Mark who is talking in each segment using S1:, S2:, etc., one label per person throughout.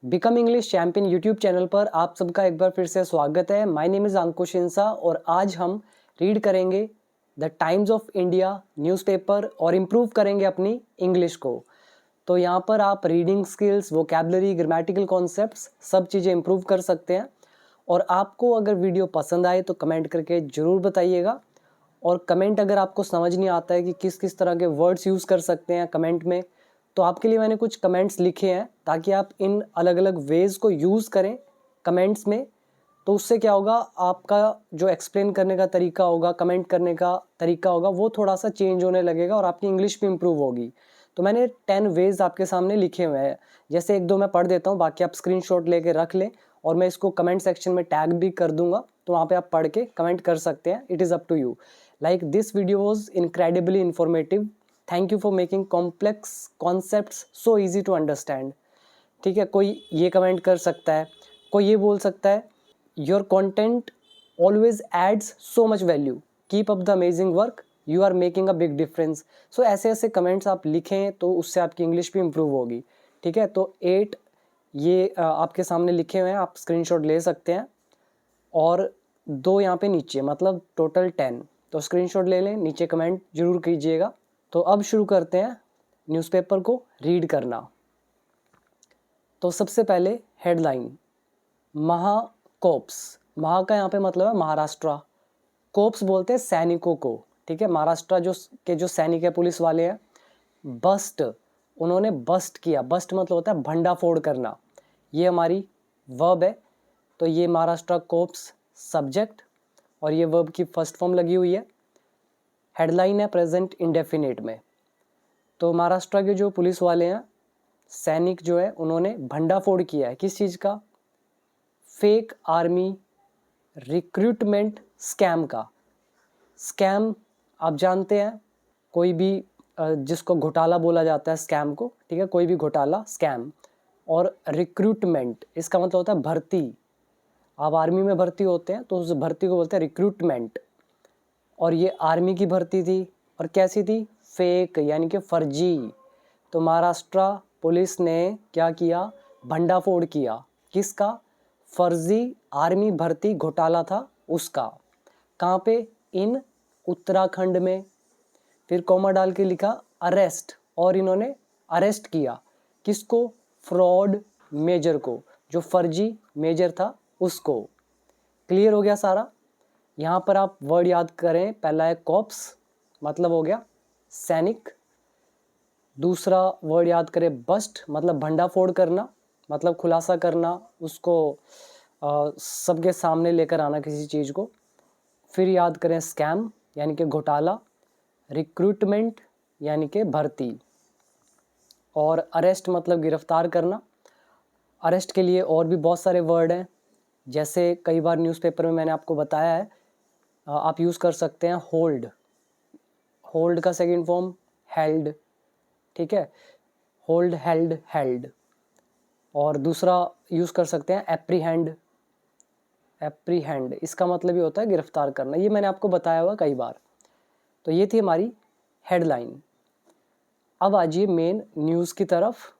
S1: Become English champion YouTube channel पर आप सबका एक बार फिर से स्वागत है। माय नेम इज़ अंकुश इंसा और आज हम रीड करेंगे the times of India newspaper और इम्प्रूव करेंगे अपनी इंग्लिश को। तो यहाँ पर आप reading skills, vocabulary, grammatical concepts सब चीज़ें इम्प्रूव कर सकते हैं। और आपको अगर वीडियो पसंद आए तो कमेंट करके ज़रूर बताइएगा। और कमेंट अगर आपको समझ नहीं आता है कि किस किस तरह के वर्ड्स यूज़ कर सकते हैं कमेंट में, तो आपके लिए मैंने कुछ कमेंट्स लिखे हैं ताकि आप इन अलग अलग वेज़ को यूज़ करें कमेंट्स में। तो उससे क्या होगा, आपका जो एक्सप्लेन करने का तरीका होगा, कमेंट करने का तरीका होगा, वो थोड़ा सा चेंज होने लगेगा और आपकी इंग्लिश भी इम्प्रूव होगी। तो मैंने 10 वेज़ आपके सामने लिखे हुए हैं। जैसे एक दो मैं पढ़ देता हूँ, बाकी आप स्क्रीनशॉट लेके रख लें और मैं इसको कमेंट सेक्शन में टैग भी कर दूंगा, तो वहाँ पे आप पढ़ के कमेंट कर सकते हैं। It is up to you. Like this video was incredibly informative. Thank you for making complex concepts so easy to understand. ठीक है, कोई ये कमेंट कर सकता है, कोई ये बोल सकता है, your content always adds so much value, keep up the amazing work, you are making a big difference. So ऐसे ऐसे कमेंट्स आप लिखें तो उससे आपकी इंग्लिश भी इम्प्रूव होगी। ठीक है, तो 8 ये आपके सामने लिखे हुए हैं, आप स्क्रीनशॉट ले सकते हैं। और 2 यहाँ पे नीचे, मतलब टोटल 10। तो स्क्रीनशॉट ले लें, नीचे कमेंट जरूर कीजिएगा। तो अब शुरू करते हैं न्यूज़पेपर को रीड करना। तो सबसे पहले हेडलाइन, महाकोप्स। महा का यहाँ पे मतलब है महाराष्ट्र, कोप्स बोलते हैं सैनिकों को। ठीक है, महाराष्ट्र जो सैनिक है, पुलिस वाले हैं। बस्ट, उन्होंने बस्ट किया। बस्ट मतलब होता है भंडा फोड़ करना। ये हमारी वर्ब है। तो ये महाराष्ट्र कोप्स सब्जेक्ट और ये वर्ब की फर्स्ट फॉर्म लगी हुई है। हेडलाइन है प्रेजेंट इंडेफिनिट में। तो महाराष्ट्र के जो पुलिस वाले हैं, सैनिक जो है, उन्होंने भंडाफोड़ किया है। किस चीज़ का? फेक आर्मी रिक्रूटमेंट स्कैम का। स्कैम आप जानते हैं, कोई भी जिसको घोटाला बोला जाता है स्कैम को। ठीक है, कोई भी घोटाला स्कैम। और रिक्रूटमेंट, इसका मतलब होता है भर्ती। आप आर्मी में भर्ती होते हैं तो उस भर्ती को बोलते हैं रिक्रूटमेंट। और ये आर्मी की भर्ती थी, और कैसी थी? फेक, यानी कि फर्जी। तो महाराष्ट्र पुलिस ने क्या किया? भंडाफोड़ किया। किसका? फर्जी आर्मी भर्ती घोटाला था उसका। कहाँ पे? इन उत्तराखंड में। फिर कॉमा डाल के लिखा अरेस्ट, और इन्होंने अरेस्ट किया किसको? फ्रॉड मेजर को, जो फर्जी मेजर था उसको। क्लियर हो गया सारा? यहाँ पर आप वर्ड याद करें, पहला है कॉप्स, मतलब हो गया सैनिक। दूसरा वर्ड याद करें बस्ट, मतलब भंडाफोड़ करना, मतलब खुलासा करना, उसको सबके सामने लेकर आना किसी चीज़ को। फिर याद करें स्कैम, यानी कि घोटाला। रिक्रूटमेंट, यानी कि भर्ती। और अरेस्ट मतलब गिरफ्तार करना। अरेस्ट के लिए और भी बहुत सारे वर्ड हैं, जैसे कई बार न्यूज़पेपर में मैंने आपको बताया है, आप यूज़ कर सकते हैं होल्ड। होल्ड का सेकंड फॉर्म हेल्ड। ठीक है, होल्ड, हेल्ड, हेल्ड। और दूसरा यूज़ कर सकते हैं एप्रीहेंड। एप्रीहेंड, इसका मतलब ये होता है गिरफ्तार करना। ये मैंने आपको बताया हुआ कई बार। तो ये थी हमारी हेडलाइन। अब आ जाइए मेन न्यूज़ की तरफ।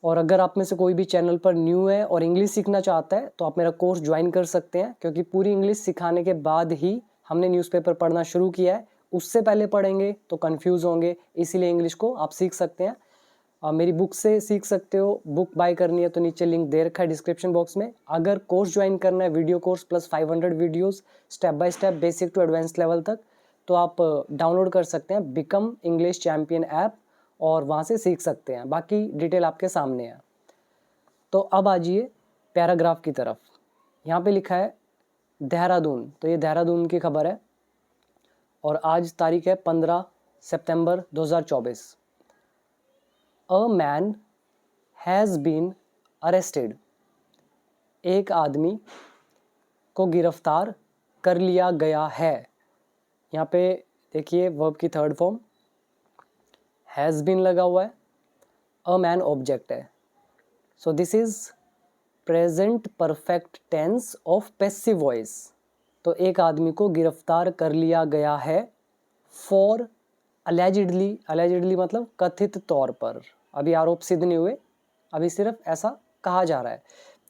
S1: और अगर आप में से कोई भी चैनल पर न्यू है और इंग्लिश सीखना चाहता है तो आप मेरा कोर्स ज्वाइन कर सकते हैं, क्योंकि पूरी इंग्लिश सिखाने के बाद ही हमने न्यूज़पेपर पढ़ना शुरू किया है। उससे पहले पढ़ेंगे तो कंफ्यूज होंगे, इसीलिए इंग्लिश को आप सीख सकते हैं। मेरी बुक से सीख सकते हो। बुक बाय करनी है तो नीचे लिंक दे रखा है डिस्क्रिप्शन बॉक्स में। अगर कोर्स ज्वाइन करना है, video course plus 500 videos step by step basic to advance level तक, तो आप डाउनलोड कर सकते हैं बिकम इंग्लिश चैम्पियन ऐप, और वहाँ से सीख सकते हैं। बाकी डिटेल आपके सामने है। तो अब आ जाइए पैराग्राफ की तरफ। यहाँ पे लिखा है देहरादून, तो ये देहरादून की खबर है और आज तारीख है 15 सितंबर 2024। A man has been arrested, एक आदमी को गिरफ्तार कर लिया गया है। यहाँ पे देखिए वर्ब की थर्ड फॉर्म हैज़ बीन लगा हुआ है, अ मैन ऑब्जेक्ट है। So this is present perfect tense of passive voice. तो एक आदमी को गिरफ्तार कर लिया गया है फॉर अलेजिडली। अलेजिडली मतलब कथित तौर पर। अभी आरोप सिद्ध नहीं हुए, अभी सिर्फ ऐसा कहा जा रहा है।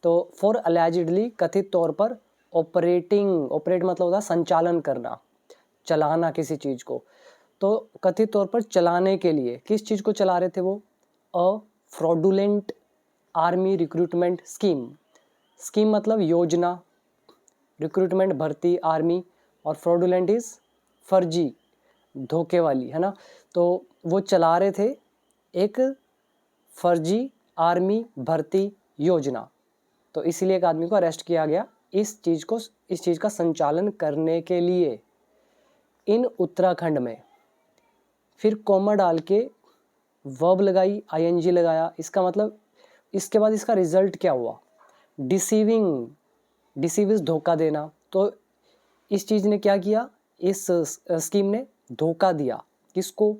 S1: तो फॉर अलेजिडली कथित तौर पर ऑपरेट मतलब होता है संचालन करना, चलाना किसी चीज़ को। तो कथित तौर पर चलाने के लिए किस चीज़ को चला रहे थे वो? A fraudulent army recruitment scheme. Scheme मतलब योजना, रिक्रूटमेंट भर्ती आर्मी, और फ्रॉडुलेंट इज फर्जी, धोखे वाली, है ना। तो वो चला रहे थे एक फर्जी आर्मी भर्ती योजना, तो इसीलिए एक आदमी को अरेस्ट किया गया इस चीज़ का संचालन करने के लिए इन उत्तराखंड में। फिर कॉमा डाल के वर्ब लगाई, आईएनजी लगाया, इसका मतलब इसके बाद इसका रिजल्ट क्या हुआ? डिसीव इज धोखा देना। तो इस चीज़ ने क्या किया, इस स्कीम ने धोखा दिया किसको?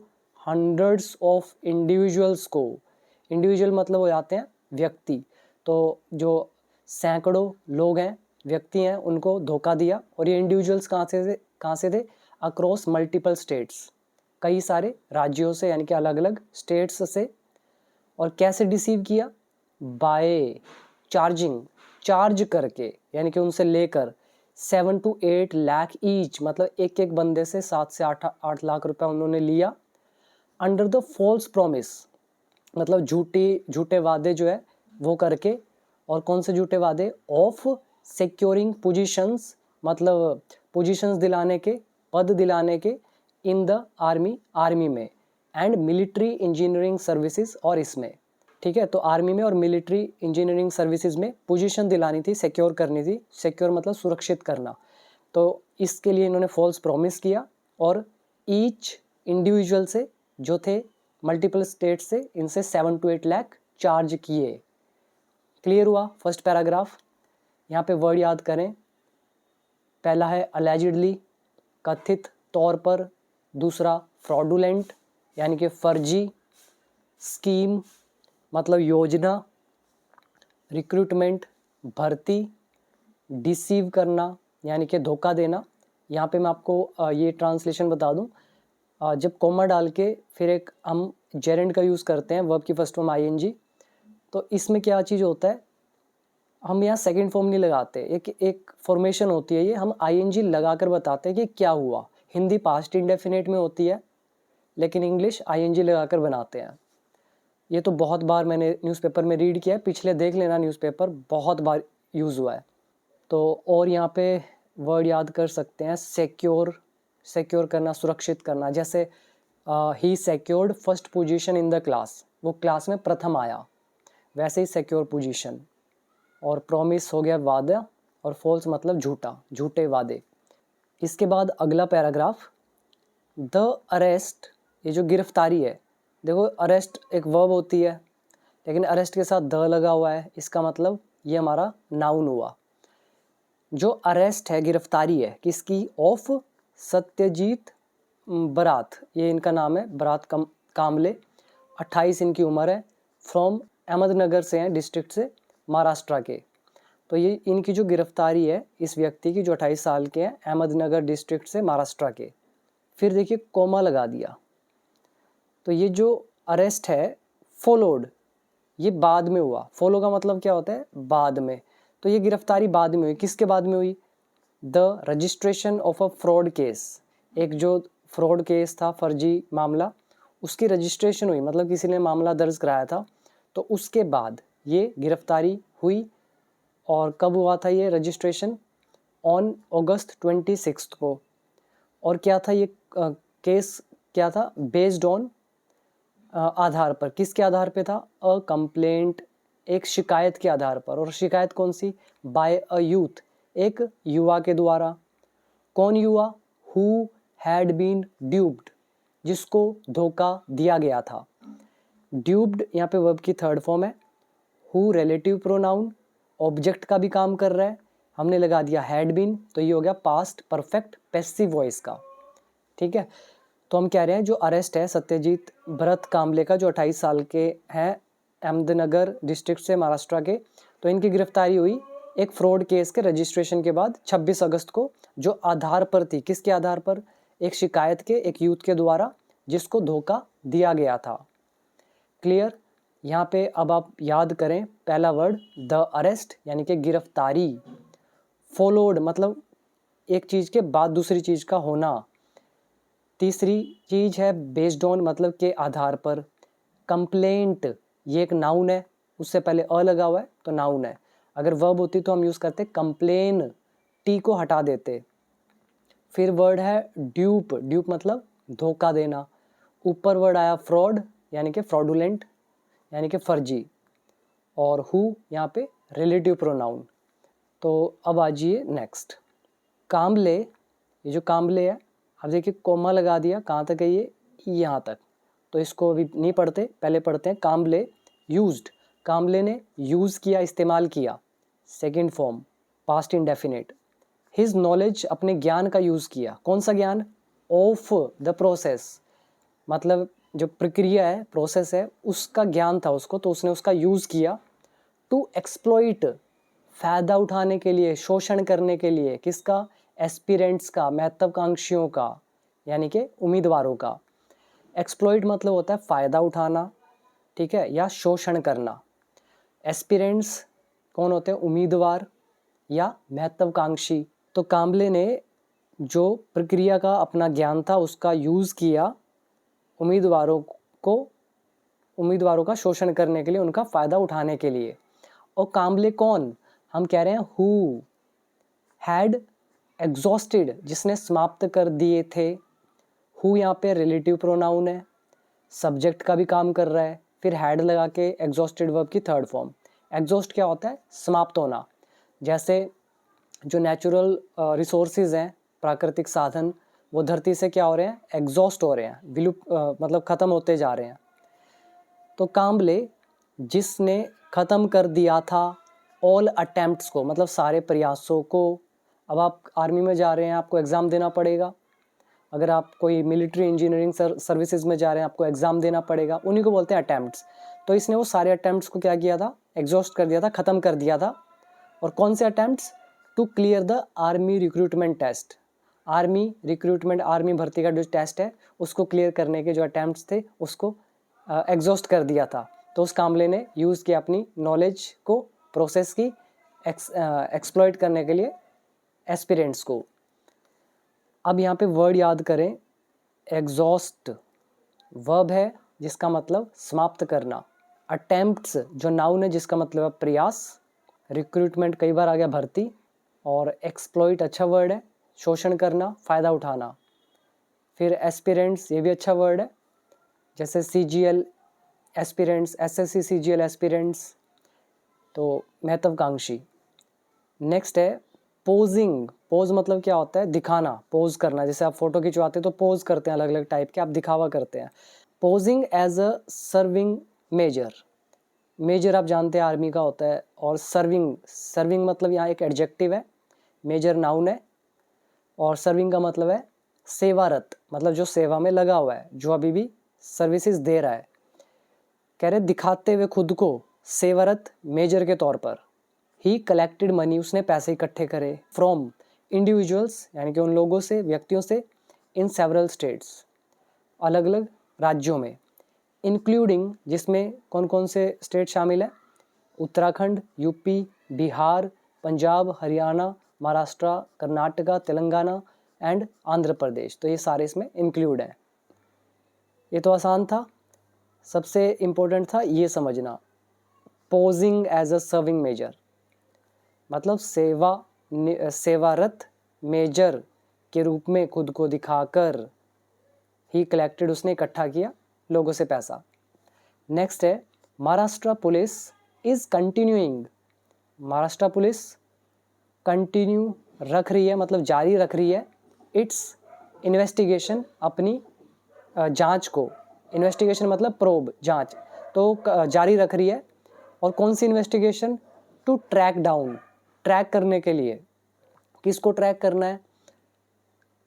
S1: हंड्रेड्स ऑफ इंडिविजुअल्स को। इंडिविजुअल मतलब हो जाते हैं व्यक्ति, तो जो सैकड़ों लोग हैं, व्यक्ति हैं, उनको धोखा दिया। और ये इंडिविजुअल्स कहाँ से थे? अक्रॉस मल्टीपल स्टेट्स, कई सारे राज्यों से, यानी कि अलग अलग स्टेट्स से। और कैसे डिसीव किया? बाय चार्ज करके, यानी कि उनसे लेकर 7 to 8 लाख ईच, मतलब एक एक बंदे से 7 से 8 लाख रुपए उन्होंने लिया। अंडर द फॉल्स प्रॉमिस, मतलब झूठे वादे जो है वो करके। और कौन से झूठे वादे? ऑफ सिक्योरिंग पोजीशंस, मतलब पोजीशंस दिलाने के, पद दिलाने के, इन द आर्मी में, एंड मिलिट्री इंजीनियरिंग सर्विसेज, और इसमें, ठीक है। तो आर्मी में और मिलिट्री इंजीनियरिंग सर्विसेज में पोजीशन दिलानी थी, सिक्योर करनी थी। सिक्योर मतलब सुरक्षित करना। तो इसके लिए इन्होंने फॉल्स प्रॉमिस किया, और ईच इंडिविजुअल से जो थे मल्टीपल स्टेट से, इनसे 7 to 8 लाख चार्ज किए। क्लियर हुआ फर्स्ट पैराग्राफ? यहाँ पे वर्ड याद करें। पहला है अलेजिडली, कथित तौर पर। दूसरा फ्रॉडुलेंट, यानी कि फर्जी। स्कीम मतलब योजना। रिक्रूटमेंट भर्ती। डिसीव करना यानी कि धोखा देना। यहाँ पे मैं आपको ये ट्रांसलेशन बता दूँ, जब कॉमा डाल के फिर एक हम जेरेंड का यूज़ करते हैं, वर्ब की फर्स्ट फॉर्म आईएनजी, तो इसमें क्या चीज़ होता है, हम यहाँ सेकंड फॉर्म नहीं लगाते, एक फॉर्मेशन होती है, ये हम आईएनजी लगाकर बताते हैं कि क्या हुआ। हिंदी पास्ट इंडेफिनेट में होती है, लेकिन इंग्लिश आईएनजी लगाकर बनाते हैं। ये तो बहुत बार मैंने न्यूज़पेपर में रीड किया है, पिछले देख लेना न्यूज़पेपर, बहुत बार यूज़ हुआ है। तो और यहाँ पे वर्ड याद कर सकते हैं, सिक्योर करना, सुरक्षित करना। जैसे ही secured first position in the class, वो क्लास में प्रथम आया, वैसे ही सिक्योर पोजीशन। और प्रॉमिस हो गया वादा, और फॉल्स मतलब झूठे वादे। इसके बाद अगला पैराग्राफ, द अरेस्ट, ये जो गिरफ्तारी है, देखो अरेस्ट एक वर्ब होती है, लेकिन अरेस्ट के साथ द लगा हुआ है, इसका मतलब ये हमारा नाउन हुआ। जो अरेस्ट है, गिरफ्तारी है किसकी? ऑफ सत्यजीत बरात, ये इनका नाम है, बरात कामले। 28 इनकी उम्र है। फ्रॉम अहमदनगर से हैं, डिस्ट्रिक्ट से, महाराष्ट्र के। तो ये इनकी जो गिरफ्तारी है इस व्यक्ति की, जो 28 साल के हैं, अहमदनगर डिस्ट्रिक्ट से, महाराष्ट्र के। फिर देखिए कोमा लगा दिया। तो ये जो अरेस्ट है, फॉलोड, ये बाद में हुआ। फॉलो का मतलब क्या होता है? बाद में। तो ये गिरफ्तारी बाद में हुई। किसके बाद में हुई? The registration of a fraud case, एक जो फ्रॉड केस था, फर्जी मामला, उसकी रजिस्ट्रेशन हुई, मतलब किसी ने मामला दर्ज कराया था, तो उसके बाद ये गिरफ्तारी हुई। और कब हुआ था ये रजिस्ट्रेशन? ऑन अगस्त 26 को। और क्या था ये केस? क्या था? बेस्ड ऑन, आधार पर, किसके आधार पे था? अ कंप्लेंट, एक शिकायत के आधार पर। और शिकायत कौन सी? बाय अ यूथ, एक युवा के द्वारा। कौन युवा? हु हैड बीन ड्यूप्ड, जिसको धोखा दिया गया था। ड्यूप्ड यहाँ पे वर्ब की थर्ड फॉर्म है। हु रिलेटिव प्रोनाउन, ऑब्जेक्ट का भी काम कर रहा है, हमने लगा दिया हैड बीन, तो ये हो गया पास्ट परफेक्ट पैसिव वॉइस का। ठीक है, तो हम कह रहे हैं जो अरेस्ट है सत्यजीत भरत कामले का, जो 28 साल के हैं, अहमदनगर डिस्ट्रिक्ट से, महाराष्ट्र के। तो इनकी गिरफ्तारी हुई एक फ्रॉड केस के रजिस्ट्रेशन के बाद 26 अगस्त को, जो आधार पर थी। किसके आधार पर? एक शिकायत के, एक यूथ के द्वारा, जिसको धोखा दिया गया था। क्लियर? यहाँ पे अब आप याद करें पहला वर्ड द अरेस्ट यानी कि गिरफ्तारी, फॉलोड मतलब एक चीज़ के बाद दूसरी चीज़ का होना, तीसरी चीज़ है बेस्ड ऑन मतलब के आधार पर, कंप्लेंट ये एक नाउन है, उससे पहले अ लगा हुआ है तो नाउन है, अगर वर्ब होती तो हम यूज़ करते कंप्लेन, टी को हटा देते। फिर वर्ड है ड्यूप, ड्यूप मतलब धोखा देना, ऊपर वर्ड आया फ्रॉड यानी कि फ्रॉडुलेंट यानी कि फर्जी, और हु यहाँ पे रिलेटिव प्रोनाउन। तो अब आ जाइए नेक्स्ट, कामले, ये जो कामले है अब देखिए कोमा लगा दिया, कहाँ तक है ये, यहाँ तक, तो इसको अभी नहीं पढ़ते, पहले पढ़ते हैं कामले यूज्ड, कामले ने यूज़ किया, इस्तेमाल किया, second form past indefinite. His knowledge अपने ज्ञान का यूज़ किया, कौन सा ज्ञान, ऑफ द प्रोसेस मतलब जो प्रक्रिया है प्रोसेस है उसका ज्ञान था उसको, तो उसने उसका यूज़ किया, टू एक्सप्लॉइट फ़ायदा उठाने के लिए, शोषण करने के लिए, किसका, एस्पिरेंट्स का, महत्वाकांक्षियों का यानी कि उम्मीदवारों का। एक्सप्लॉइट मतलब होता है फ़ायदा उठाना, ठीक है, या शोषण करना। एस्पिरेंट्स कौन होते हैं, उम्मीदवार या महत्वाकांक्षी। तो काम्बले ने जो प्रक्रिया का अपना ज्ञान था उसका यूज़ किया उम्मीदवारों का शोषण करने के लिए, उनका फ़ायदा उठाने के लिए। और काम्बले कौन, हम कह रहे हैं हु हैड एग्जॉस्टेड, जिसने समाप्त कर दिए थे। हु यहाँ पे रिलेटिव प्रोनाउन है, सब्जेक्ट का भी काम कर रहा है, फिर हैड लगा के एग्जॉस्टेड वर्ब की थर्ड फॉर्म। एग्जॉस्ट क्या होता है, समाप्त होना, जैसे जो नेचुरल रिसोर्सेज हैं, प्राकृतिक साधन, वो धरती से क्या हो रहे हैं, एग्जॉस्ट हो रहे हैं, विलुप्त मतलब ख़त्म होते जा रहे हैं। तो काम्बले जिसने ख़त्म कर दिया था ऑल अटेम्प्ट्स को, मतलब सारे प्रयासों को। अब आप आर्मी में जा रहे हैं, आपको एग्ज़ाम देना पड़ेगा, अगर आप कोई मिलिट्री इंजीनियरिंग सर्विसेज में जा रहे हैं आपको एग्ज़ाम देना पड़ेगा, उन्हीं को बोलते हैं अटेम्प्ट्स। तो इसने वो सारे अटेम्प्ट्स को क्या किया था, एग्जॉस्ट कर दिया था, ख़त्म कर दिया था। और कौन से attempts, to clear the army recruitment test, army recruitment army भर्ती का जो टेस्ट है उसको क्लियर करने के जो अटेम्प्ट्स थे उसको एग्जॉस्ट कर दिया था। तो उस काम्बले ने यूज़ किया अपनी नॉलेज को, प्रोसेस की एक्सप्लॉइट करने के लिए एस्पिरेंट्स को। अब यहाँ पे वर्ड याद करें, एग्जॉस्ट वर्ब है जिसका मतलब समाप्त करना, अटेम्प्ट्स जो नाउन है जिसका मतलब है प्रयास, रिक्रूटमेंट कई बार आ गया भर्ती, और एक्सप्लॉइट अच्छा वर्ड है, शोषण करना, फ़ायदा उठाना। फिर एस्पिरेंट्स ये भी अच्छा वर्ड है, जैसे CGL aspirants, SSC CGL aspirants, तो महत्वाकांक्षी। नेक्स्ट है पोजिंग, पोज मतलब क्या होता है, दिखाना, पोज करना, जैसे आप फोटो खिंचवाते तो पोज करते हैं अलग अलग टाइप के, आप दिखावा करते हैं। Posing as a serving major, major आप जानते हैं आर्मी का होता है, और सर्विंग, सर्विंग मतलब यहाँ एक एडजेक्टिव है, मेजर नाउन है, और सर्विंग का मतलब है सेवारत, मतलब जो सेवा में लगा हुआ है, जो अभी भी सर्विसेज दे रहा है। कह रहे दिखाते हुए खुद को सेवारत मेजर के तौर पर। ही कलेक्टेड मनी, उसने पैसे इकट्ठे करे, फ्रॉम इंडिविजुअल्स यानी कि उन लोगों से, व्यक्तियों से, इन सेवरल स्टेट्स, अलग अलग राज्यों में, इंक्लूडिंग जिसमें कौन कौन से स्टेट शामिल है, उत्तराखंड, यूपी, बिहार, पंजाब, हरियाणा, महाराष्ट्र, कर्नाटका, तेलंगाना एंड आंध्र प्रदेश। तो ये सारे इसमें इंक्लूड हैं। ये तो आसान था। सबसे इम्पोर्टेंट था ये समझना, posing as a serving major मतलब सेवारत मेजर के रूप में खुद को दिखाकर, ही कलेक्टेड उसने इकट्ठा किया लोगों से पैसा। नेक्स्ट है Maharashtra police is continuing, Maharashtra police continue रख रही है मतलब जारी रख रही है, इट्स इन्वेस्टिगेशन अपनी जांच को, इन्वेस्टिगेशन मतलब प्रोब, जांच, तो जारी रख रही है। और कौन सी investigation, to track down, track करने के लिए, किसको ट्रैक करना है,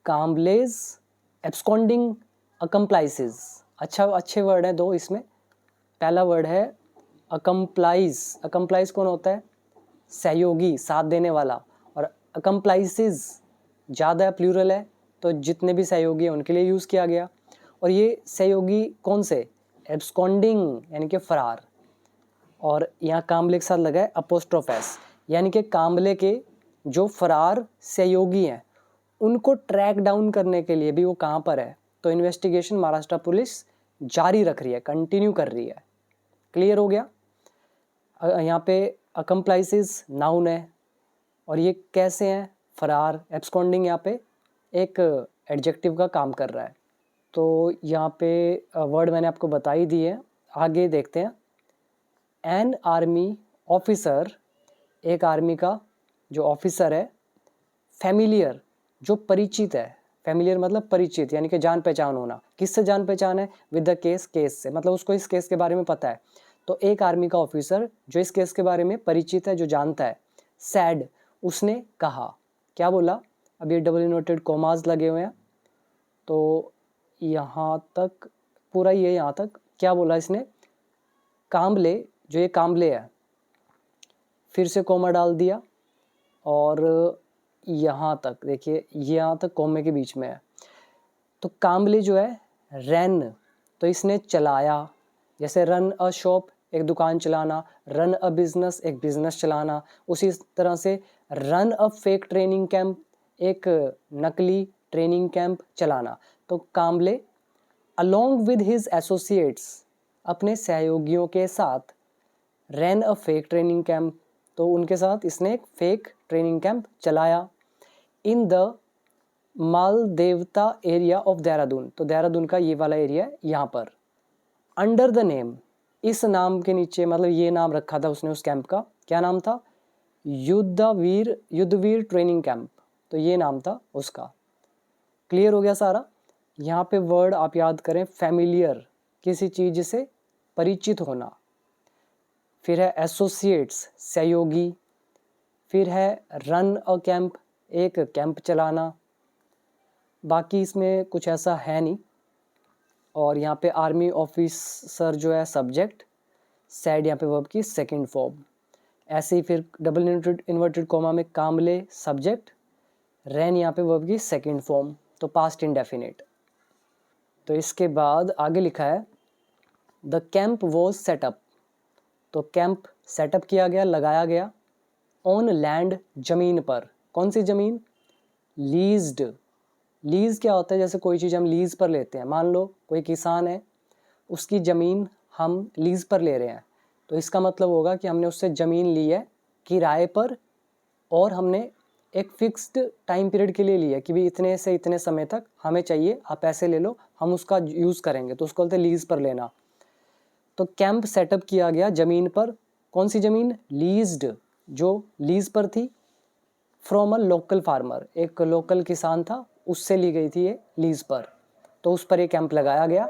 S1: काम्बलेज एब्सकॉन्डिंग अकम्प्लाइसेस। अच्छा, अच्छे वर्ड हैं दो इसमें। पहला वर्ड है अकम्प्लाइज, अकम्प्लाइज कौन होता है, सहयोगी, साथ देने वाला, और अकम्प्लाइसेस ज़्यादा है, प्लूरल है, तो जितने भी सहयोगी हैं उनके लिए यूज़ किया गया। और ये सहयोगी कौन से, एब्सकॉन्डिंग यानी कि फरार, और यहाँ काम्बले के साथ लगा है अपोस्ट्रोफ एस, यानी कि काम्बले के जो फरार सहयोगी हैं उनको ट्रैक डाउन करने के लिए भी वो कहाँ पर है, तो इन्वेस्टिगेशन महाराष्ट्र पुलिस जारी रख रही है, कंटिन्यू कर रही है। क्लियर हो गया। यहाँ पे अकम्प्लाइसिस नाउन है और ये कैसे हैं, फरार, एब्सकॉन्डिंग यहाँ पे एक एडजेक्टिव का काम कर रहा है। तो यहाँ पे वर्ड मैंने आपको बता ही दी है। आगे देखते हैं। एन आर्मी ऑफिसर, एक आर्मी का जो ऑफिसर है, फैमिलियर जो परिचित है, फैमिलियर मतलब परिचित यानी कि जान पहचान होना। किससे जान पहचान है, विद द केस, केस से, मतलब उसको इस केस के बारे में पता है। तो एक आर्मी का ऑफिसर जो इस केस के बारे में परिचित है, जो जानता है, सैड उसने कहा, क्या बोला, अब ये डबल इन्वर्टेड कॉमास लगे हुए हैं तो यहाँ तक पूरा ही है, यहाँ तक क्या बोला इसने, काम्बले, जो ये काम्बले है, फिर से कॉमा डाल दिया और यहाँ तक देखिए, यहाँ तक कॉमे के बीच में है। तो काम्बले जो है रन, तो इसने चलाया, जैसे रन अ शॉप एक दुकान चलाना, रन अ बिजनेस एक बिजनेस चलाना, उसी तरह से run a fake training camp एक नकली ट्रेनिंग कैंप चलाना। तो Kamble along with his associates, अपने सहयोगियों के साथ, रैन अ फेक ट्रेनिंग कैंप, तो उनके साथ इसने एक फेक ट्रेनिंग कैंप चलाया, in the Maldevta area of Dehradun, तो देहरादून का ये वाला एरिया है यहाँ पर, अंडर द नेम, इस नाम के नीचे, मतलब ये नाम रखा था उसने उस कैंप का, क्या नाम था, युद्धवीर ट्रेनिंग कैंप, तो ये नाम था उसका। क्लियर हो गया सारा। यहाँ पे वर्ड आप याद करें, फैमिलियर किसी चीज से परिचित होना, फिर है एसोसिएट्स सहयोगी, फिर है रन अ कैंप एक कैंप चलाना, बाकी इसमें कुछ ऐसा है नहीं। और यहाँ पे आर्मी ऑफिसर जो है सब्जेक्ट, सैड यहाँ पे वर्ब की सेकंड फॉर्म, ऐसे ही फिर डबल इन्वर्टेड कॉमा में काम्बले सब्जेक्ट, रैन यहाँ पे वर्ब की सेकंड फॉर्म, तो पास्ट इंडेफिनिट। तो इसके बाद आगे लिखा है द कैंप वॉज सेटअप, तो कैंप सेटअप किया गया, लगाया गया, ऑन लैंड जमीन पर, कौन सी जमीन, लीज्ड, लीज क्या होता है, जैसे कोई चीज़ हम लीज पर लेते हैं, मान लो कोई किसान है, उसकी ज़मीन हम लीज पर ले रहे हैं, तो इसका मतलब होगा कि हमने उससे ज़मीन ली है किराए पर और हमने एक फिक्स्ड टाइम पीरियड के लिए लिया कि भी इतने से इतने समय तक हमें चाहिए, आप पैसे ले लो, हम उसका यूज़ करेंगे, तो उसको बोलते हैं लीज पर लेना। तो कैंप सेटअप किया गया ज़मीन पर, कौन सी ज़मीन, लीज्ड, जो लीज पर थी, फ्रॉम अ लोकल फार्मर, एक लोकल किसान था उससे ली गई थी ये लीज पर, तो उस पर ये कैंप लगाया गया।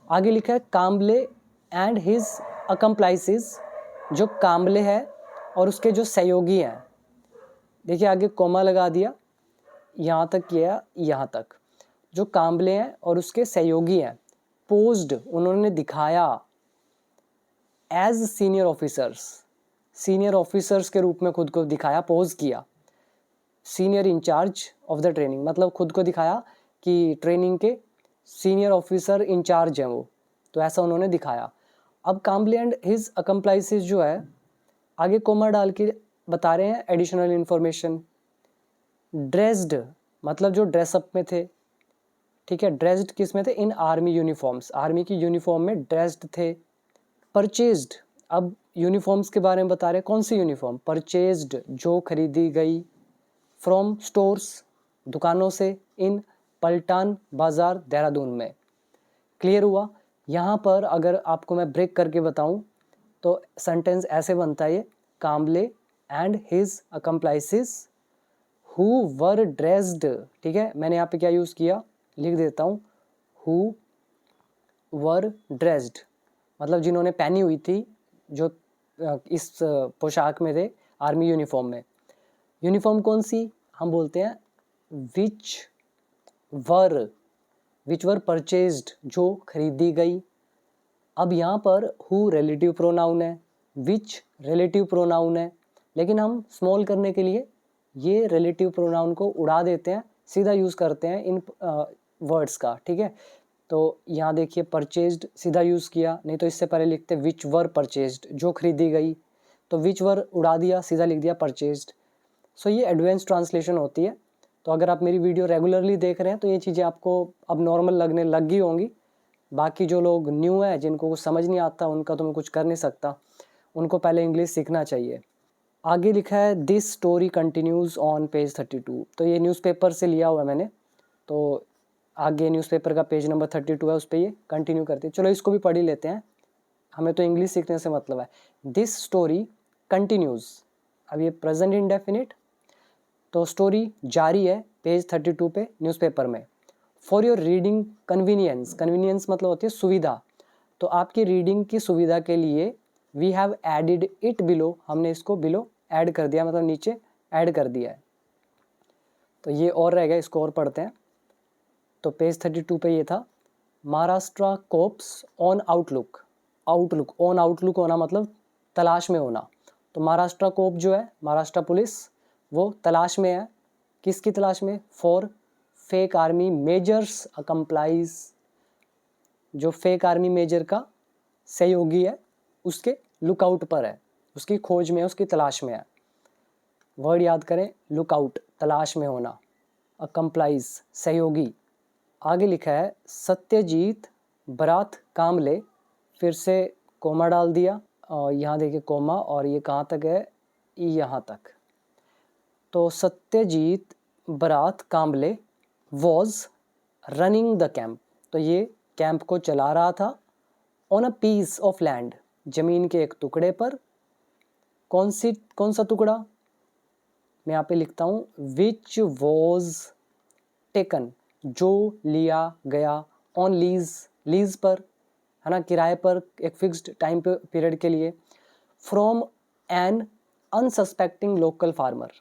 S1: आगे लिखा है काम्बले एंड हिज अकम्प्लाइसिस, जो काम्बले है और उसके जो सहयोगी हैं, देखिए आगे कोमा लगा दिया, यहाँ तक किया, यहाँ तक, जो काम्बले हैं और उसके सहयोगी हैं, पोज्ड उन्होंने दिखाया, as senior officers, senior officers के रूप में खुद को दिखाया, पोज किया, senior in-charge of the training, मतलब खुद को दिखाया कि ट्रेनिंग के सीनियर ऑफिसर इंचार्ज हैं वो, तो ऐसा उन्होंने दिखाया। अब काम्बले एंड हिज अकम्प्लाइसिस जो है, आगे कोमा डाल के बता रहे हैं एडिशनल इन्फॉर्मेशन, ड्रेस्ड मतलब जो ड्रेसअप में थे, ठीक है, ड्रेस्ड किस में थे, इन आर्मी यूनिफॉर्म्स, आर्मी की यूनिफॉर्म में ड्रेस्ड थे। परचेज्ड, अब यूनिफॉर्म्स के बारे में बता रहे हैं, कौन सी यूनिफॉर्म, परचेज्ड जो खरीदी गई, फ्रॉम स्टोर्स दुकानों से, इन पलटान बाजार देहरादून में। क्लियर हुआ। यहाँ पर अगर आपको मैं ब्रेक करके बताऊँ तो सेंटेंस ऐसे बनता है, ये Kamble and his accomplices who were dressed, ठीक है, मैंने यहाँ पे क्या यूज़ किया, लिख देता हूँ, हु वर ड्रेस्ड, मतलब जिन्होंने पहनी हुई थी, जो इस पोशाक में थे, आर्मी यूनिफॉर्म में। यूनिफॉर्म कौन सी, हम बोलते हैं विच वर परचेज्ड, जो खरीदी गई। अब यहाँ पर हु रिलेटिव प्रोनाउन है, विच रिलेटिव प्रोनाउन है, लेकिन हम स्मॉल करने के लिए ये रिलेटिव प्रोनाउन को उड़ा देते हैं, सीधा यूज़ करते हैं इन वर्ड्स का, ठीक है। तो यहाँ देखिए परचेज्ड सीधा यूज़ किया, नहीं तो इससे पहले लिखते विच वर परचेज्ड, जो खरीदी गई, तो विच वर उड़ा दिया, सीधा लिख दिया परचेज्ड। सो ये एडवांस ट्रांसलेशन होती है। तो अगर आप मेरी वीडियो रेगुलरली देख रहे हैं तो ये चीज़ें आपको अब नॉर्मल लगने लग गई होंगी। बाकी जो लोग न्यू है, जिनको कुछ समझ नहीं आता, उनका तो मैं कुछ कर नहीं सकता, उनको पहले इंग्लिश सीखना चाहिए। आगे लिखा है this story continues on page 32। तो ये न्यूज़पेपर से लिया हुआ है मैंने, तो आगे न्यूज़पेपर का पेज नंबर 32 है, उस पर ये कंटिन्यू करते हैं। चलो इसको भी पढ़ ही लेते हैं, हमें तो इंग्लिश सीखने से मतलब है। दिस स्टोरी कंटिन्यूज़, अब ये प्रेजेंट इंडेफिनिट, तो स्टोरी जारी है पेज 32 पे न्यूज़पेपर में। For your reading convenience, convenience मतलब होती है सुविधा, तो आपकी रीडिंग की सुविधा के लिए we have added it below, हमने इसको बिलो ऐड कर दिया, मतलब नीचे ऐड कर दिया है। तो ये और रहेगा, इसको और पढ़ते हैं। तो पेज 32 पे ये था, Maharashtra cops on outlook, outlook on outlook होना मतलब तलाश में होना। तो महाराष्ट्र कोप जो है, महाराष्ट्र पुलिस, वो तलाश में है, किसकी तलाश में? फॉर फेक आर्मी मेजर्स अकम्प्लाइज, जो फेक आर्मी मेजर का सहयोगी है उसके लुकआउट पर है, उसकी खोज में है, उसकी तलाश में है। वर्ड याद करें, लुकआउट तलाश में होना, अकम्प्लाइज सहयोगी। आगे लिखा है सत्यजीत बरात कामले, फिर से कोमा डाल दिया, और यहाँ देखिए कोमा, और ये कहाँ तक है? यहाँ तक। तो Satyajit Barat Kamle was running the camp, तो ये कैंप को चला रहा था। On a piece of land, जमीन के एक टुकड़े पर। कौन सा टुकड़ा? मैं यहाँ पे लिखता हूँ विच वॉज टेकन, जो लिया गया। ऑन लीज, लीज पर है ना, किराए पर, एक फिक्स्ड टाइम पीरियड के लिए। From an unsuspecting local farmer,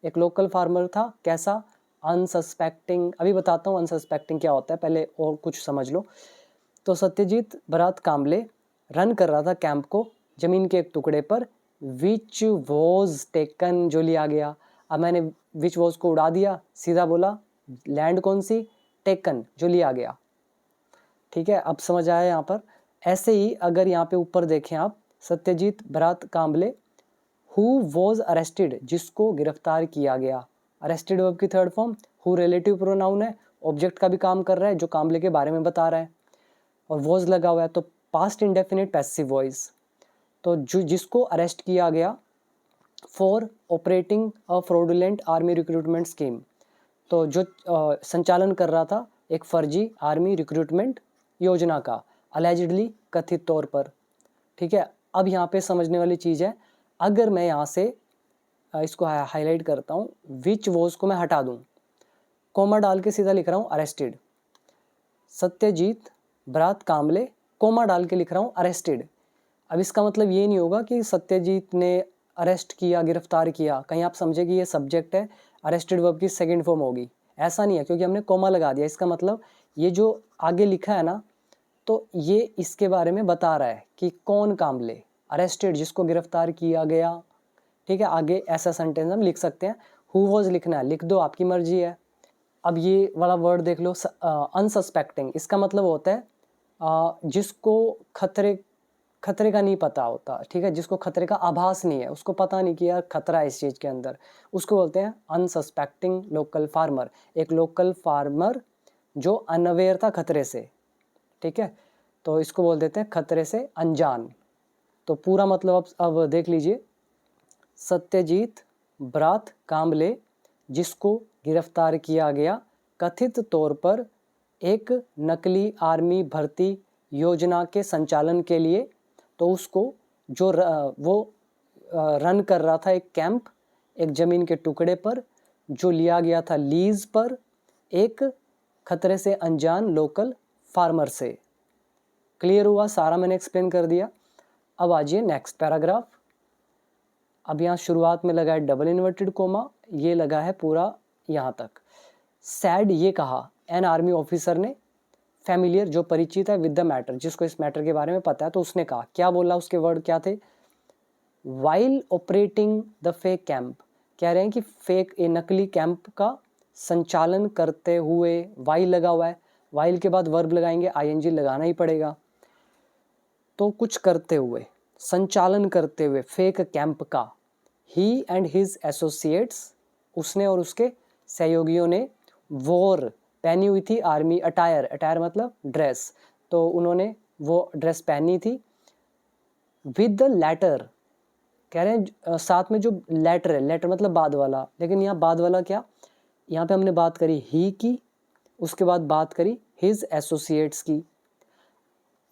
S1: एक लोकल फार्मर था, कैसा? अनसस्पेक्टिंग, अभी बताता हूँ अनसस्पेक्टिंग क्या होता है, पहले और कुछ समझ लो। तो सत्यजीत बरात कामले रन कर रहा था कैंप को जमीन के एक टुकड़े पर। विच वॉज टेकन, जो लिया गया। अब मैंने विच वॉज को उड़ा दिया, सीधा बोला लैंड कौन सी? टेकन, जो लिया गया। ठीक है, अब समझ आया यहाँ पर। ऐसे ही अगर यहाँ पे ऊपर देखें आप, सत्यजीत बरात कामले हु वॉज अरेस्टेड, जिसको गिरफ्तार किया गया। अरेस्टेड वर्ब की third form, who relative pronoun है, ऑब्जेक्ट का भी काम कर रहा है, जो कामले के बारे में बता रहा है, और वॉज लगा हुआ है, तो पास्ट इंडेफिनिट पैसिव वॉइस। तो जो जिसको अरेस्ट किया गया for operating a fraudulent army recruitment scheme, तो जो संचालन कर रहा था एक फर्जी आर्मी रिक्रूटमेंट योजना का, अलेजिडली, कथित तौर पर। ठीक है, अब यहाँ पे समझने वाली चीज़ है, अगर मैं यहाँ से इसको हाईलाइट करता हूँ, विच वॉज को मैं हटा दूँ, कोमा डाल के सीधा लिख रहा हूँ अरेस्टेड। सत्यजीत बरात कामले, कोमा डाल के लिख रहा हूँ अरेस्टेड। अब इसका मतलब ये नहीं होगा कि सत्यजीत ने अरेस्ट किया, गिरफ्तार किया, कहीं आप समझे कि ये सब्जेक्ट है, अरेस्टेड वर्ब की सेकंड फॉर्म होगी, ऐसा नहीं है, क्योंकि हमने कोमा लगा दिया। इसका मतलब ये जो आगे लिखा है ना, तो ये इसके बारे में बता रहा है कि कौन कामले, अरेस्टेड, जिसको गिरफ्तार किया गया। ठीक है, आगे ऐसा सेंटेंस हम लिख सकते हैं। हु वॉज लिखना है, लिख दो, आपकी मर्जी है। अब ये वाला वर्ड देख लो, अनसस्पेक्टिंग, इसका मतलब होता है जिसको खतरे का नहीं पता होता। ठीक है, जिसको खतरे का आभास नहीं है, उसको पता नहीं कि यार खतरा है इस चीज़ के अंदर, उसको बोलते हैं अनसस्पेक्टिंग लोकल फार्मर। एक लोकल फार्मर जो अनअवेयर था खतरे से। ठीक है, तो इसको बोल देते हैं खतरे से अनजान। तो पूरा मतलब अब देख लीजिए, सत्यजीत बरात कामले, जिसको गिरफ्तार किया गया कथित तौर पर एक नकली आर्मी भर्ती योजना के संचालन के लिए, तो उसको जो वो रन कर रहा था एक कैंप, एक ज़मीन के टुकड़े पर, जो लिया गया था लीज पर, एक खतरे से अनजान लोकल फार्मर से। क्लियर हुआ? सारा मैंने एक्सप्लेन कर दिया। अब आ जाइए नेक्स्ट पैराग्राफ। अब यहाँ शुरुआत में लगा है डबल इन्वर्टेड कोमा, ये लगा है पूरा यहाँ तक। सैड, ये कहा एन आर्मी ऑफिसर ने, फैमिलियर, जो परिचित है, विद द मैटर, जिसको इस मैटर के बारे में पता है, तो उसने कहा, क्या बोला, उसके वर्ड क्या थे? While operating the fake camp, कह रहे हैं कि फेक, ए नकली कैंप का संचालन करते हुए, वाइल लगा हुआ है, वाइल के बाद वर्ब लगाएंगे, आईएनजी लगाना ही पड़ेगा। तो कुछ करते हुए, संचालन करते हुए फेक कैंप का, ही एंड हिज एसोसिएट्स, उसने और उसके सहयोगियों ने, वोर पहनी हुई थी आर्मी अटायर, अटायर मतलब ड्रेस, तो उन्होंने वो ड्रेस पहनी थी। विद द लेटर, कह रहे हैं साथ में जो लेटर है, लेटर मतलब बाद वाला, लेकिन यहाँ बाद वाला क्या, यहाँ पे हमने बात करी ही की, उसके बाद बात करी हिज एसोसिएट्स की,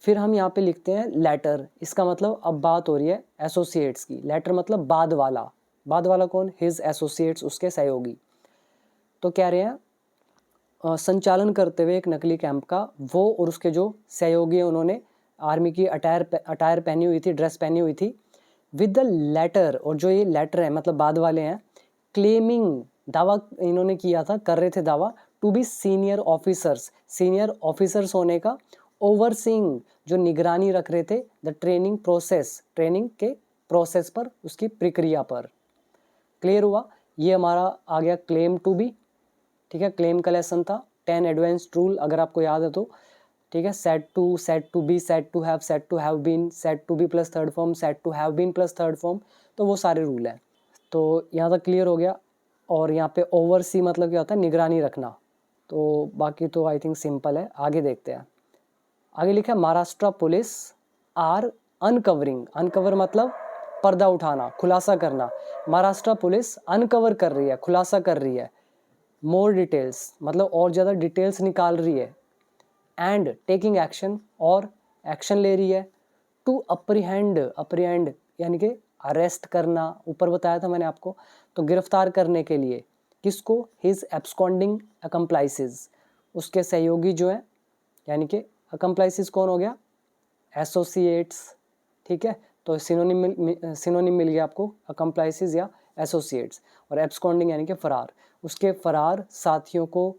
S1: फिर हम यहाँ पे लिखते हैं लेटर, इसका मतलब अब बात हो रही है एसोसिएट्स की, लेटर मतलब बाद वाला, बाद वाला कौन, हिज एसोसिएट्स, उसके सहयोगी। तो कह रहे हैं संचालन करते हुए एक नकली कैंप का, वो और उसके जो सहयोगी हैं उन्होंने आर्मी की अटायर पहनी हुई थी, ड्रेस पहनी हुई थी। विद द लेटर, और जो ये लेटर है मतलब बाद वाले हैं, क्लेमिंग, दावा इन्होंने किया था, कर रहे थे दावा, to be senior officers, senior officers होने का, ओवरसीइंग, जो निगरानी रख रहे थे, द ट्रेनिंग प्रोसेस, ट्रेनिंग के प्रोसेस पर, उसकी प्रक्रिया पर। क्लियर हुआ, ये हमारा आ गया क्लेम टू बी, ठीक है, क्लेम का लेसन था। 10 एडवांस्ड रूल अगर आपको याद है तो, ठीक है, set to be, set to have been, set to be plus third form, set to have been plus third form, तो वो सारे रूल हैं। तो यहाँ तक क्लियर हो गया। और यहाँ पे ओवरसी मतलब क्या होता है, निगरानी रखना। तो बाकी तो आई थिंक सिंपल है, आगे देखते हैं। आगे लिखा है Maharashtra police are uncovering, uncover मतलब पर्दा उठाना, खुलासा करना, महाराष्ट्र पुलिस अनकवर कर रही है, खुलासा कर रही है, मोर डिटेल्स मतलब और ज़्यादा डिटेल्स निकाल रही है, एंड टेकिंग एक्शन, और एक्शन ले रही है, टू अप्रीहेंड, अप्रीहेंड यानी कि अरेस्ट करना, ऊपर बताया था मैंने आपको, तो गिरफ्तार करने के लिए, किसको, हिज एब्सकॉन्डिंग अकम्प्लाइसेस, उसके सहयोगी जो हैं, यानी कि अकम्प्लाइसेस कौन हो गया, एसोसिएट्स, ठीक है, तो सिनोनिम मिल गया आपको, अकम्प्लाइसेस या एसोसिएट्स, और एब्सकॉन्डिंग यानी कि फरार, उसके फरार साथियों को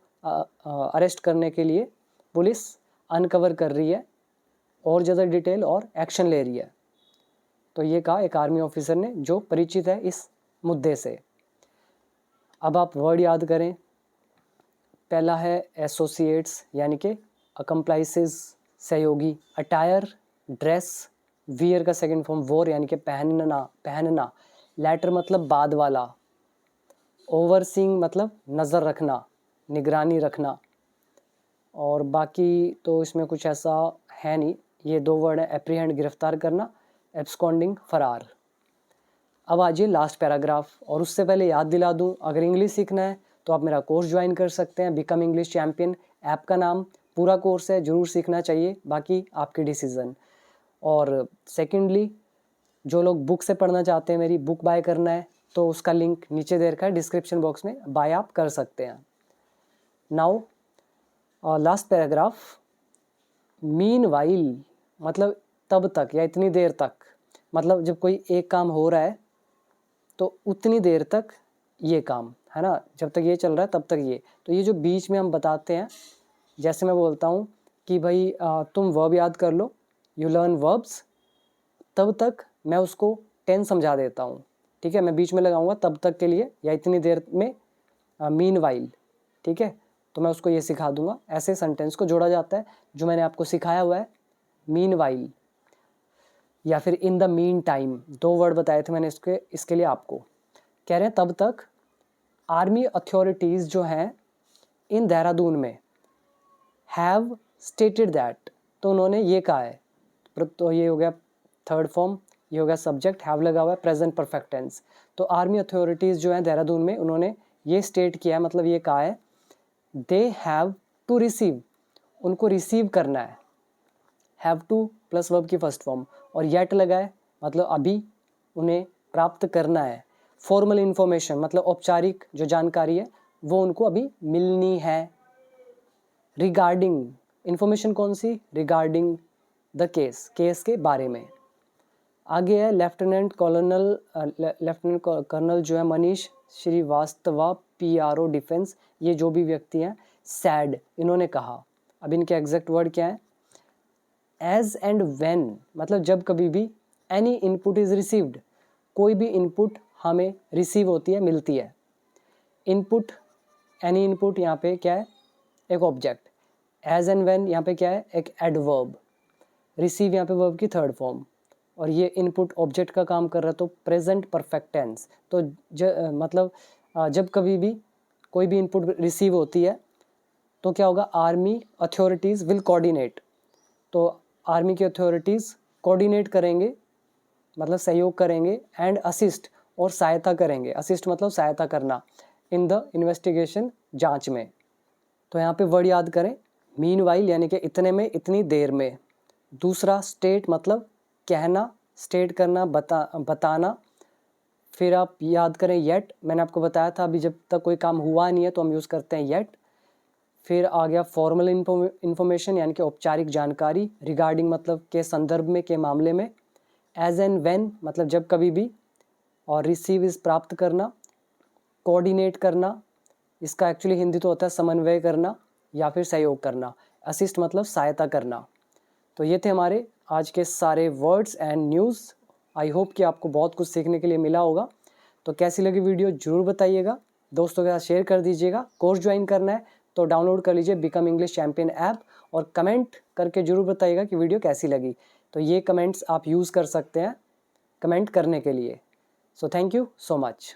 S1: अरेस्ट करने के लिए पुलिस अनकवर कर रही है, और ज़्यादा डिटेल और एक्शन ले रही है। तो ये कहा एक आर्मी ऑफिसर ने जो परिचित है इस मुद्दे से। अब आप वर्ड याद करें, पहला है एसोसिएट्स यानी कि अकम्प्लाइसेस, सहयोगी, अटायर ड्रेस, वियर का सेकंड फॉर्म वोर यानी कि पहनना, पहनना, लेटर मतलब बाद वाला, ओवरसीइंग मतलब नज़र रखना, निगरानी रखना, और बाकी तो इसमें कुछ ऐसा है नहीं, ये दो वर्ड है, एप्रीहेंड गिरफ्तार करना, एब्सकॉन्डिंग फरार। अब आ जाइए लास्ट पैराग्राफ, और उससे पहले याद दिला दूं, अगर इंग्लिश सीखना है तो आप मेरा कोर्स ज्वाइन कर सकते हैं, बिकम इंग्लिश चैम्पियन ऐप का नाम, पूरा कोर्स है, ज़रूर सीखना चाहिए, बाकी आपकी डिसीज़न। और सेकेंडली, जो लोग बुक से पढ़ना चाहते हैं, मेरी बुक बाय करना है, तो उसका लिंक नीचे दे रखा है डिस्क्रिप्शन बॉक्स में, बाय आप कर सकते हैं। नाउ लास्ट पैराग्राफ, मीनवाइल मतलब तब तक या इतनी देर तक, मतलब जब कोई एक काम हो रहा है तो उतनी देर तक ये काम है ना, जब तक ये चल रहा है तब तक ये, तो ये जो बीच में हम बताते हैं, जैसे मैं बोलता हूँ कि भाई तुम वर्ब याद कर लो, यू लर्न वर्ब्स, तब तक मैं उसको टेंस समझा देता हूँ, ठीक है, मैं बीच में लगाऊंगा तब तक के लिए या इतनी देर में, मीनवाइल, ठीक है, तो मैं उसको ये सिखा दूंगा, ऐसे सेंटेंस को जोड़ा जाता है जो मैंने आपको सिखाया हुआ है, मीनवाइल या फिर इन द मीन टाइम, दो वर्ड बताए थे मैंने इसके लिए आपको। कह रहे हैं तब तक आर्मी अथॉरिटीज़ जो हैं इन देहरादून में, हैव स्टेटेड दैट, तो उन्होंने ये कहा है, तो ये हो गया थर्ड फॉर्म, ये हो गया सब्जेक्ट, हैव लगा हुआ है, प्रेजेंट परफेक्ट टेंस, तो आर्मी अथॉरिटीज़ जो हैं देहरादून में, उन्होंने ये स्टेट किया है, मतलब ये कहा है, दे हैव टू रिसीव, उनको रिसीव करना है, हैव टू प्लस वर्ब की फर्स्ट फॉर्म, और येट लगा है मतलब अभी उन्हें प्राप्त करना है, फॉर्मल इन्फॉर्मेशन मतलब औपचारिक जो जानकारी है वो उनको अभी मिलनी है, रिगार्डिंग इन्फॉर्मेशन कौन सी, रिगार्डिंग द केस, केस के बारे में। आगे है लेफ्टिनेंट कर्नल जो है मनीष श्रीवास्तव, PRO डिफेंस, ये जो भी व्यक्ति हैं, सैड, इन्होंने कहा, अब इनके एग्जैक्ट वर्ड क्या है, एज एंड व्हेन मतलब जब कभी भी, एनी इनपुट इज रिसीव्ड, कोई भी इनपुट हमें रिसीव होती है, मिलती है, इनपुट, एनी इनपुट यहाँ पे क्या है, एक ऑब्जेक्ट, एज एंड व्हेन यहाँ पे क्या है, एक एडवर्ब। रिसीव यहाँ पे वर्ब की थर्ड फॉर्म, और ये इनपुट ऑब्जेक्ट का काम कर रहा है, तो प्रेजेंट परफेक्ट टेंस। तो मतलब जब कभी भी कोई भी इनपुट रिसीव होती है तो क्या होगा, आर्मी अथॉरिटीज़ विल कोऑर्डिनेट। तो आर्मी की अथॉरिटीज़ कोऑर्डिनेट करेंगे, मतलब सहयोग करेंगे, एंड असिस्ट और सहायता करेंगे। असिस्ट मतलब सहायता करना, इन द इन्वेस्टिगेशन, जांच में। तो यहाँ पे वर्ड याद करें, मीनवाइल यानी कि इतने में, इतनी देर में। दूसरा स्टेट मतलब कहना, स्टेट करना, बताना। फिर आप याद करें येट, मैंने आपको बताया था अभी जब तक कोई काम हुआ नहीं है तो हम यूज़ करते हैं येट। फिर आ गया फॉर्मल इन्फॉर्मेशन यानी कि औपचारिक जानकारी, रिगार्डिंग मतलब के संदर्भ में, के मामले में। एज एंड व्हेन मतलब जब कभी भी, और रिसीव इज़ प्राप्त करना, कोऑर्डिनेट करना, इसका एक्चुअली हिंदी तो होता है समन्वय करना या फिर सहयोग करना। असिस्ट मतलब सहायता करना। तो ये थे हमारे आज के सारे words and news. I hope कि आपको बहुत कुछ सीखने के लिए मिला होगा। तो कैसी लगी वीडियो ज़रूर बताइएगा, दोस्तों के साथ शेयर कर दीजिएगा। कोर्स ज्वाइन करना है तो डाउनलोड कर लीजिए बिकम इंग्लिश चैंपियन ऐप, और कमेंट करके ज़रूर बताइएगा कि वीडियो कैसी लगी। तो ये कमेंट्स आप यूज़ कर सकते हैं कमेंट करने के लिए। So thank you so much.